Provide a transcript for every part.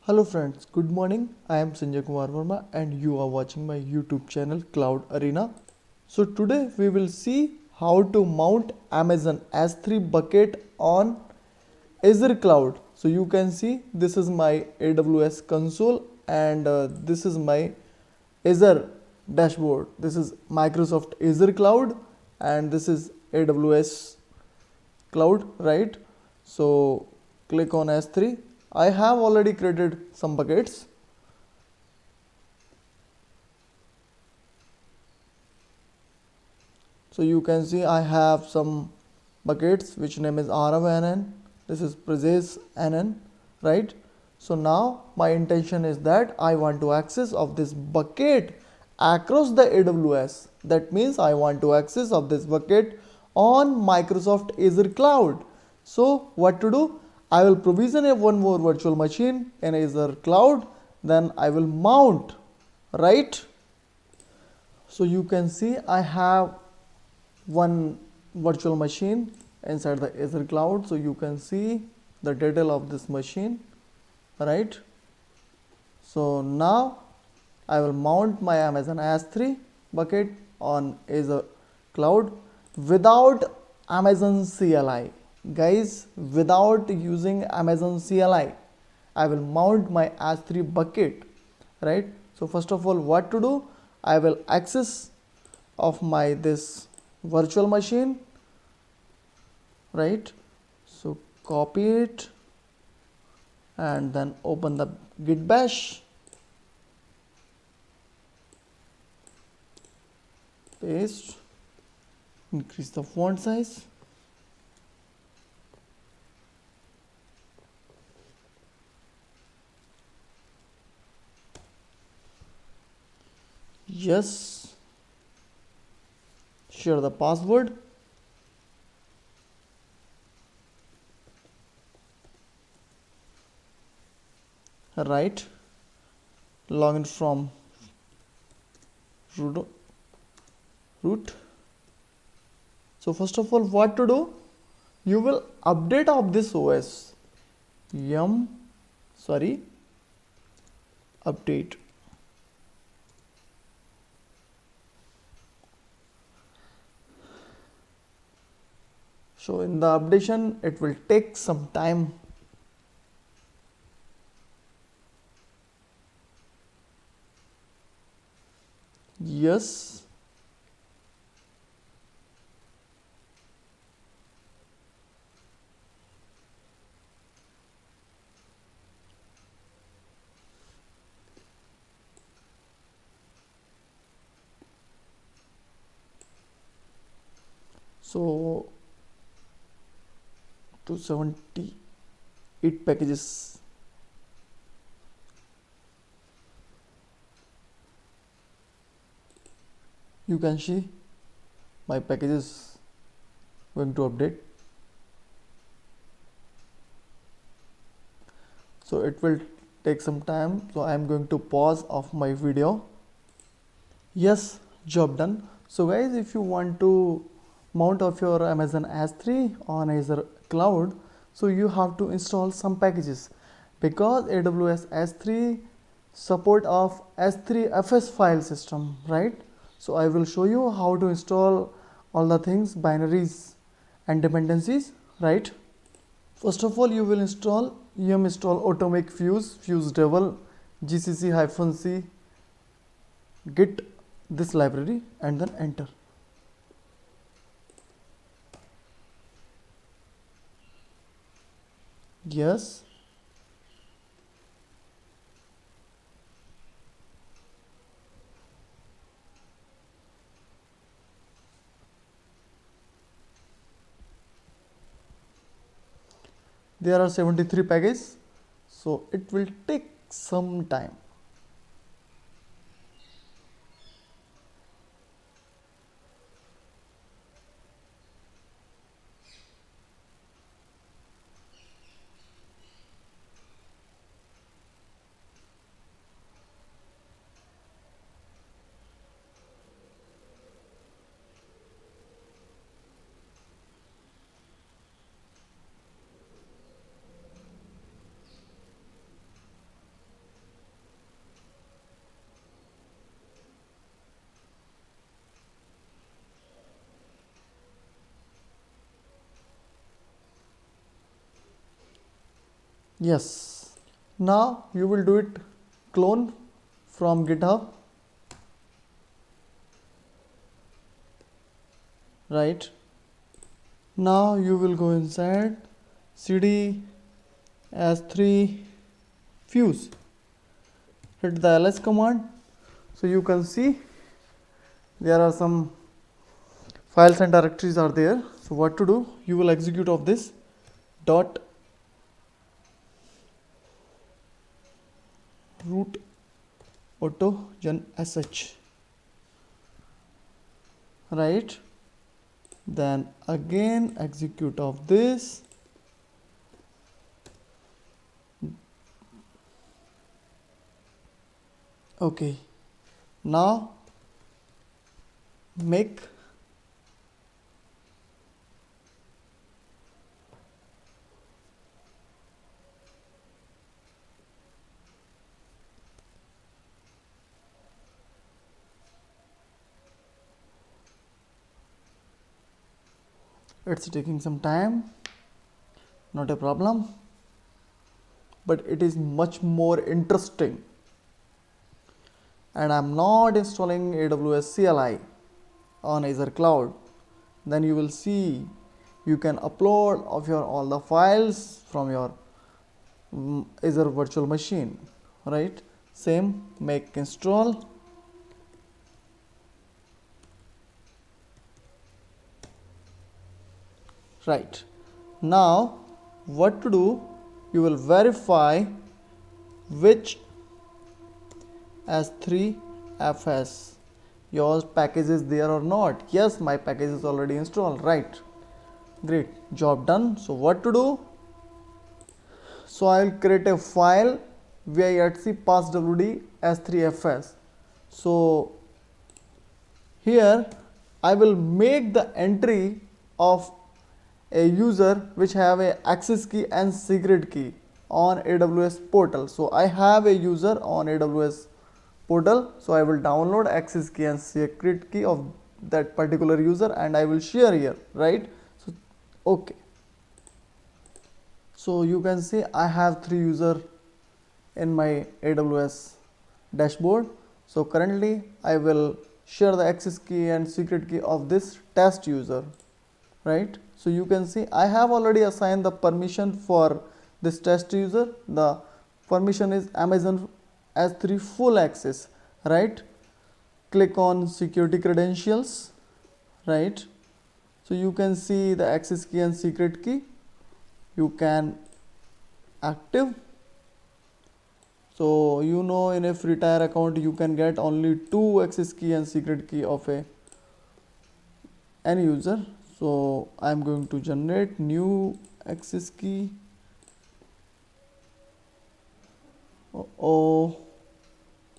Hello friends, good morning. I am Sanjay Kumar Verma and you are watching my YouTube channel Cloud Arena. So today we will see how to mount Amazon S3 bucket on Azure Cloud. So you can see this is my AWS console and this is my Azure dashboard. This is Microsoft Azure Cloud and this is AWS Cloud, right? So click on S3. I have already created some buckets. So you can see I have some buckets which name is RMNN. This is Prajesh NN, right? So now my intention is that I want to access of this bucket across the AWS. That means I want to access of this bucket on Microsoft Azure Cloud. So what to do? I will provision a one more virtual machine in Azure Cloud. Then I will mount, right? So you can see I have one virtual machine inside the Azure cloud. So you can see the detail of this machine, right? So now I will mount my Amazon S3 bucket on Azure cloud without Amazon CLI. Guys, without using Amazon CLI, I will mount my S3 bucket, right? So first of all, what to do? I will access of my this virtual machine, right? So copy it and then open the git bash, paste, increase the font size, yes, share the password, right, login from root. So first of all, what to do? You will update of this OS, yum, sorry, update. So in the updation, it will take some time. Yes. So 278 packages. You can see my packages going to update. So it will take some time. So I am going to pause of my video. Yes, job done. So guys, if you want to mount of your Amazon S3 on Azure cloud, so you have to install some packages because AWS S3 support of S3FS file system, right? So I will show you how to install all the things, binaries and dependencies, right? First of all, you will install yum install automake fuse, fuse devel, gcc-c, git this library and then enter. Yes. There are 73 packages, so it will take some time. Yes. Now you will do it clone from GitHub, right? Now you will go inside cd s3 fuse, hit the ls command. So you can see there are some files and directories are there. So what to do, you will execute of this dot root auto gen sh, right? Then again execute of this okay. Now make it's taking some time, not a problem, but it is much more interesting. And I'm not installing AWS CLI on Azure Cloud. Then you will see you can upload of your all the files from your Azure virtual machine, right? Same, make install. Right. Now what to do, you will verify which S3FS your package is there or not. Yes, my package is already installed, right? Great, job done. So what to do, so I'll create a file via etc passwd s3fs. So here I will make the entry of a user which have a access key and secret key on AWS portal. So I have a user on AWS portal, so I will download access key and secret key of that particular user and I will share here, right? So okay, so you can see I have 3 user in my AWS dashboard. So currently I will share the access key and secret key of this test user, right? So you can see I have already assigned the permission for this test user. The permission is Amazon S3 full access, right? Click on security credentials, right? So you can see the access key and secret key. You can active. So you know in a free tier account you can get only 2 access key and secret key of any user. So I am going to generate new access key. Oh,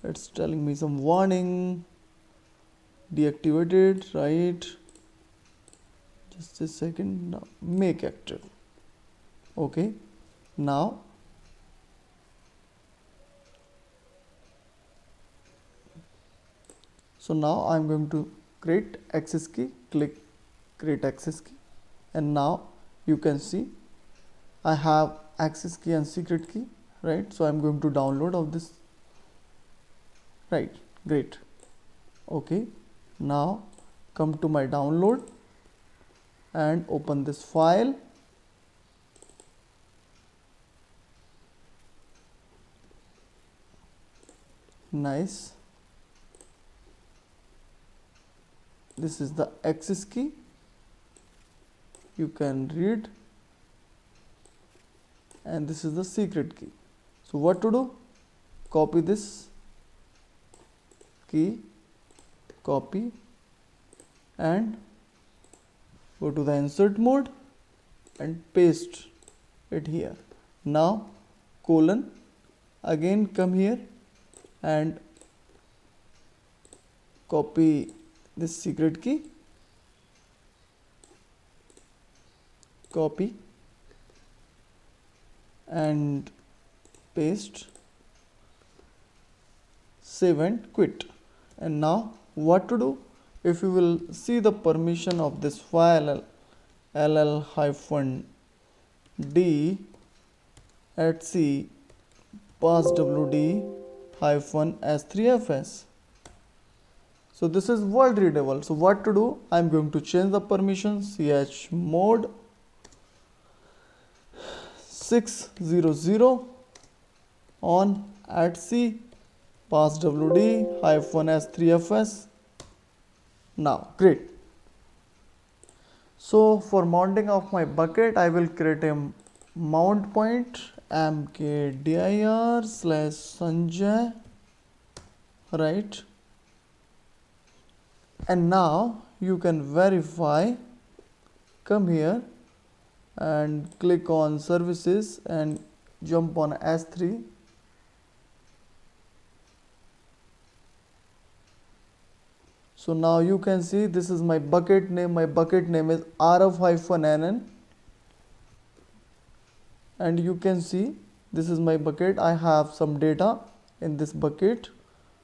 it's telling me some warning, deactivated, right? Just a second. Now make active. Okay, now so now I'm going to create access key, click create access key, and now you can see I have access key and secret key, right? So I'm going to download of this, right? Great. Okay, now come to my download and open this file. Nice. This is the access key, you can read, and this is the secret key. So what to do, copy this key, copy, and go to the insert mode and paste it here. Now colon, again come here and copy this secret key, copy and paste, save and quit. And now what to do, if you will see the permission of this file ll-d etc pass wd hyphen s3fs. So this is world readable. So what to do? I'm going to change the permission chmod 600 on etc pass wd hyphen s3fs. Now great. So for mounting of my bucket, I will create a mount point mkdir slash sanjay, right? And now you can verify. Come here and click on services and jump on S3. So now you can see this is my bucket name. My bucket name is rf-nn, and you can see this is my bucket. I have some data in this bucket,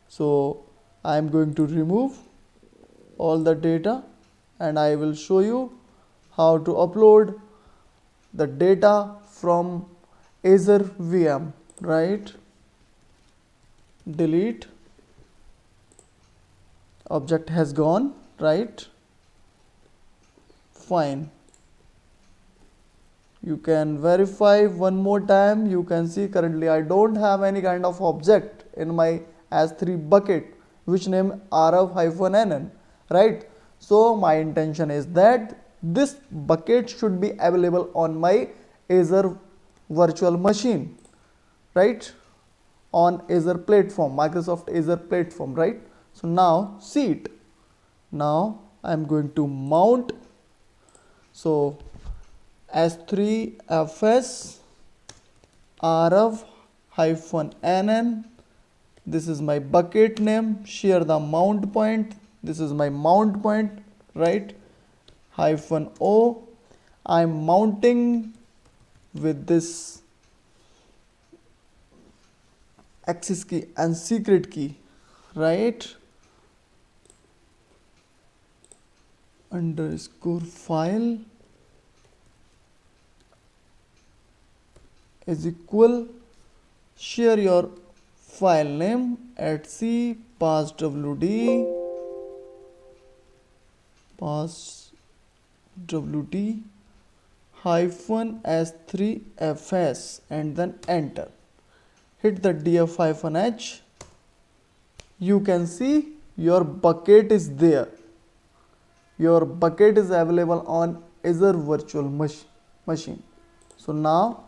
so I am going to remove all the data and I will show you how to upload the data from Azure VM, right? Delete. Object has gone, right? Fine. You can verify one more time. You can see currently I don't have any kind of object in my S3 bucket which name rf-nn, right? So my intention is that this bucket should be available on my Azure virtual machine, right? On Azure platform, Microsoft Azure platform, right? So now see it. Now I am going to mount. So S3fs rf-nn, this is my bucket name. Share the mount point. This is my mount point, right? -o. I'm mounting with this access key and secret key, right? Underscore file is equal, share your file name at c pass wd hyphen s3fs and then enter. Hit the df-h. You can see your bucket is there. Your bucket is available on Azure virtual machine. So now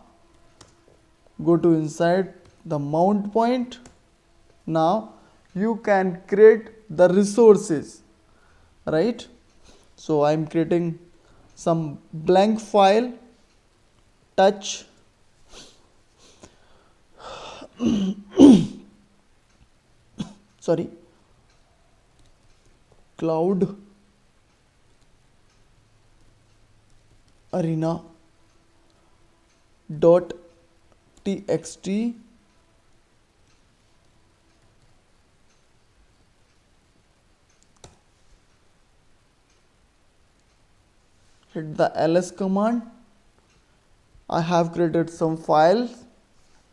go to inside the mount point. Now you can create the resources, right? So I am creating some blank file, touch sorry, cloud arena dot txt hit the ls command. I have created some files,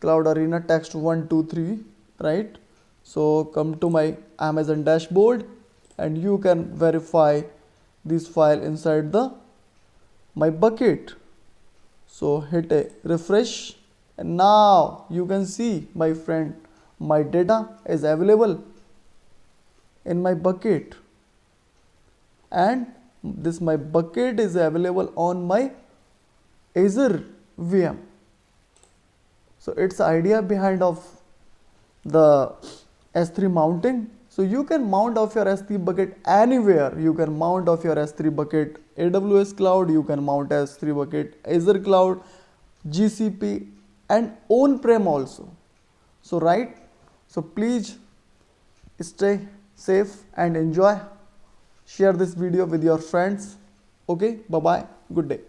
cloud arena text 123, right? So come to my Amazon dashboard and you can verify this file inside the my bucket. So hit a refresh and now you can see, my friend, my data is available in my bucket, and this my bucket is available on my Azure VM. So it's idea behind of the S3 mounting. So you can mount off your S3 bucket anywhere. You can mount off your S3 bucket AWS cloud, you can mount S3 bucket Azure cloud, GCP and on-prem also. So right, so please stay safe and enjoy. Share this video with your friends. Okay, bye bye, good day.